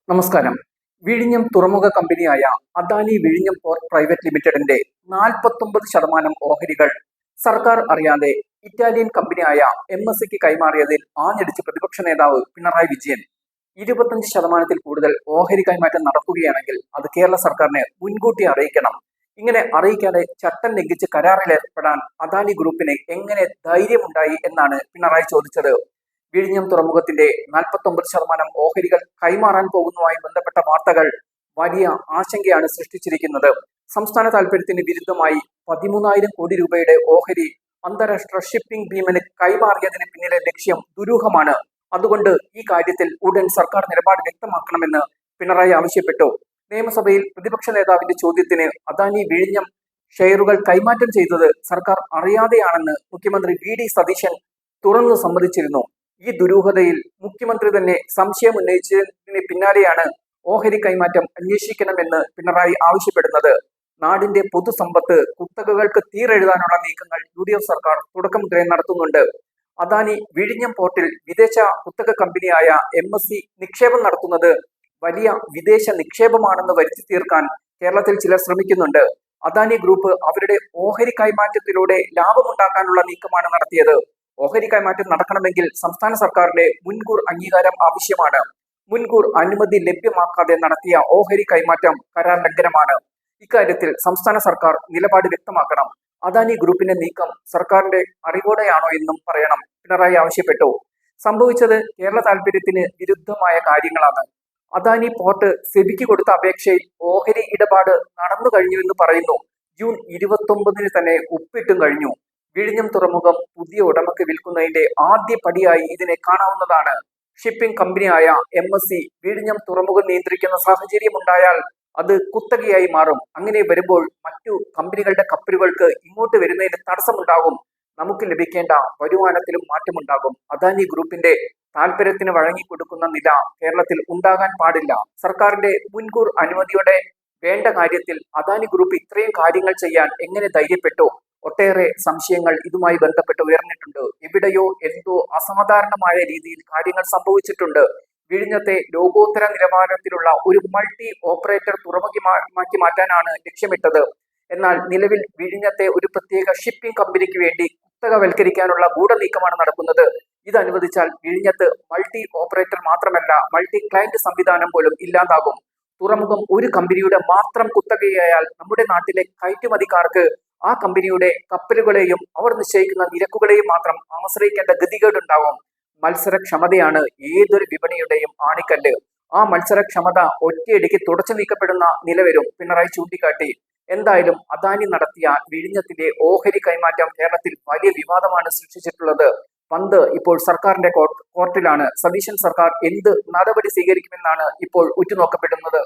നമസ്കാരം. വിഴിഞ്ഞം തുറമുഖ കമ്പനിയായ അദാനി വിഴിഞ്ഞം പോർട്ട് പ്രൈവറ്റ് ലിമിറ്റഡിന്റെ 49% ഓഹരികൾ സർക്കാർ അറിയാതെ ഇറ്റാലിയൻ കമ്പനിയായ MSCക്ക് കൈമാറിയതിൽ ആഞ്ഞടിച്ച് പ്രതിപക്ഷ നേതാവ് പിണറായി വിജയൻ 25% കൂടുതൽ ഓഹരി കൈമാറ്റം നടക്കുകയാണെങ്കിൽ അത് കേരള സർക്കാരിനെ മുൻകൂട്ടി അറിയിക്കണം. ഇങ്ങനെ അറിയിക്കാതെ ചട്ടം ലംഘിച്ച് കരാറിലേർപ്പെടാൻ അദാനി ഗ്രൂപ്പിന് എങ്ങനെ ധൈര്യമുണ്ടായി എന്നാണ് പിണറായി ചോദിച്ചത്. വിഴിഞ്ഞം തുറമുഖത്തിന്റെ 49% ഓഹരികൾ കൈമാറാൻ പോകുന്നതുമായി ബന്ധപ്പെട്ട വാർത്തകൾ വലിയ ആശങ്കയാണ് സൃഷ്ടിച്ചിരിക്കുന്നത്. സംസ്ഥാന താൽപര്യത്തിന് വിരുദ്ധമായി 13,000 കോടി രൂപയുടെ ഓഹരി അന്താരാഷ്ട്ര ഷിപ്പിംഗ് ഭീമന് കൈമാറിയതിന് പിന്നിലെ ലക്ഷ്യം ദുരൂഹമാണ്. അതുകൊണ്ട് ഈ കാര്യത്തിൽ ഉടൻ സർക്കാർ നിലപാട് വ്യക്തമാക്കണമെന്ന് പിണറായി ആവശ്യപ്പെട്ടു. നിയമസഭയിൽ പ്രതിപക്ഷ നേതാവിന്റെ ചോദ്യത്തിന് അദാനി വിഴിഞ്ഞം ഷെയറുകൾ കൈമാറ്റം ചെയ്തത് സർക്കാർ അറിയാതെയാണെന്ന് മുഖ്യമന്ത്രി VD സതീശൻ തുറന്നു സമ്മതിച്ചിരുന്നു. ഈ ദുരൂഹതയിൽ മുഖ്യമന്ത്രി തന്നെ സംശയം ഉന്നയിച്ചതിന് പിന്നാലെയാണ് ഓഹരി കൈമാറ്റം അന്വേഷിക്കണമെന്ന് പിണറായി ആവശ്യപ്പെടുന്നത്. നാടിന്റെ പൊതുസമ്പത്ത് കുത്തകകൾക്ക് തീരെഴുതാനുള്ള നീക്കങ്ങൾ UDF സർക്കാർ തുടക്കം മുതലേ നടത്തുന്നുണ്ട്. അദാനി വിഴിഞ്ഞം പോർട്ടിൽ വിദേശ കുത്തക കമ്പനിയായ MSC നിക്ഷേപം നടത്തുന്നത് വലിയ വിദേശ നിക്ഷേപമാണെന്ന് വരുത്തി തീർക്കാൻ കേരളത്തിൽ ചിലർ ശ്രമിക്കുന്നുണ്ട്. അദാനി ഗ്രൂപ്പ് അവരുടെ ഓഹരി കൈമാറ്റത്തിലൂടെ ലാഭമുണ്ടാക്കാനുള്ള നീക്കമാണ് നടത്തിയത്. ഓഹരി കൈമാറ്റം നടക്കണമെങ്കിൽ സംസ്ഥാന സർക്കാരിന്റെ മുൻകൂർ അംഗീകാരം ആവശ്യമാണ്. മുൻകൂർ അനുമതി ലഭ്യമാക്കാതെ നടത്തിയ ഓഹരി കൈമാറ്റം കരാർ ലംഘനമാണ്. ഇക്കാര്യത്തിൽ സംസ്ഥാന സർക്കാർ നിലപാട് വ്യക്തമാക്കണം. അദാനി ഗ്രൂപ്പിന്റെ നീക്കം സർക്കാരിന്റെ അറിവോടെയാണോ എന്നും പറയണം, പിണറായി ആവശ്യപ്പെട്ടു. സംഭവിച്ചത് കേരള താൽപര്യത്തിന് വിരുദ്ധമായ കാര്യങ്ങളാണ്. അദാനി പോർട്ട് സെബിക്ക് കൊടുത്ത അപേക്ഷയിൽ ഓഹരി ഇടപാട് നടന്നു കഴിഞ്ഞുവെന്ന് പറയുന്നു. ജൂൺ 29 തന്നെ ഒപ്പിട്ടും കഴിഞ്ഞു. വിഴിഞ്ഞം തുറമുഖം പുതിയ ഉടമയ്ക്ക് വിൽക്കുന്നതിന്റെ ആദ്യ പടിയായി ഇതിനെ കാണാവുന്നതാണ്. ഷിപ്പിംഗ് കമ്പനിയായ MSC വിഴിഞ്ഞം തുറമുഖം നിയന്ത്രിക്കുന്ന സാഹചര്യമുണ്ടായാൽ അത് കുത്തകയായി മാറും. അങ്ങനെ വരുമ്പോൾ മറ്റു കമ്പനികളുടെ കപ്പലുകൾക്ക് ഇങ്ങോട്ട് വരുന്നതിന് തടസ്സമുണ്ടാകും. നമുക്ക് ലഭിക്കേണ്ട വരുമാനത്തിലും മാറ്റമുണ്ടാകും. അദാനി ഗ്രൂപ്പിന്റെ താല്പര്യത്തിന് വഴങ്ങിക്കൊടുക്കുന്ന നില കേരളത്തിൽ ഉണ്ടാകാൻ പാടില്ല. സർക്കാരിന്റെ മുൻകൂർ അനുമതിയോടെ വേണ്ട കാര്യത്തിൽ അദാനി ഗ്രൂപ്പ് ഇത്രയും കാര്യങ്ങൾ ചെയ്യാൻ എങ്ങനെ ധൈര്യപ്പെട്ടു? ഒട്ടേറെ സംശയങ്ങൾ ഇതുമായി ബന്ധപ്പെട്ട് ഉയർന്നിട്ടുണ്ട്. എവിടെയോ എന്തോ അസാധാരണമായ രീതിയിൽ കാര്യങ്ങൾ സംഭവിച്ചിട്ടുണ്ട്. വിഴിഞ്ഞത്തെ ലോകോത്തര നിലവാരത്തിലുള്ള ഒരു മൾട്ടി ഓപ്പറേറ്റർ തുറമുഖമാക്കി മാറ്റാനാണ് ലക്ഷ്യമിട്ടത്. എന്നാൽ നിലവിൽ വിഴിഞ്ഞത്തെ ഒരു പ്രത്യേക ഷിപ്പിംഗ് കമ്പനിക്ക് വേണ്ടി കുത്തകവൽക്കരിക്കാനുള്ള ഗൂഢനീക്കമാണ് നടക്കുന്നത്. ഇത് അനുവദിച്ചാൽ വിഴിഞ്ഞത്ത് മൾട്ടി ഓപ്പറേറ്റർ മാത്രമല്ല മൾട്ടി ക്ലയന്റ് സംവിധാനം പോലും ഇല്ലാതാകും. തുറമുഖം ഒരു കമ്പനിയുടെ മാത്രം കുത്തകയായാൽ നമ്മുടെ നാട്ടിലെ കയറ്റുമതിക്കാർക്ക് ആ കമ്പനിയുടെ കപ്പലുകളെയും അവർ നിശ്ചയിക്കുന്ന നിരക്കുകളെയും മാത്രം ആശ്രയിക്കേണ്ട ഗതികേടുണ്ടാവും. മത്സരക്ഷമതയാണ് ഏതൊരു വിപണിയുടെയും ആണിക്കല്ല്. ആ മത്സരക്ഷമത ഒറ്റയടിക്ക് തുടച്ചു നീക്കപ്പെടുന്ന നില വരും, പിണറായി ചൂണ്ടിക്കാട്ടി. എന്തായാലും അദാനി നടത്തിയ വിഴിഞ്ഞത്തിന്റെ ഓഹരി കൈമാറ്റം കേരളത്തിൽ വലിയ വിവാദമാണ് സൃഷ്ടിച്ചിട്ടുള്ളത്. പന്ത് ഇപ്പോൾ സർക്കാരിന്റെ കോർട്ടിലാണ്. സതീശൻ സർക്കാർ എന്ത് നടപടി സ്വീകരിക്കുമെന്നാണ് ഇപ്പോൾ ഉറ്റുനോക്കപ്പെടുന്നത്.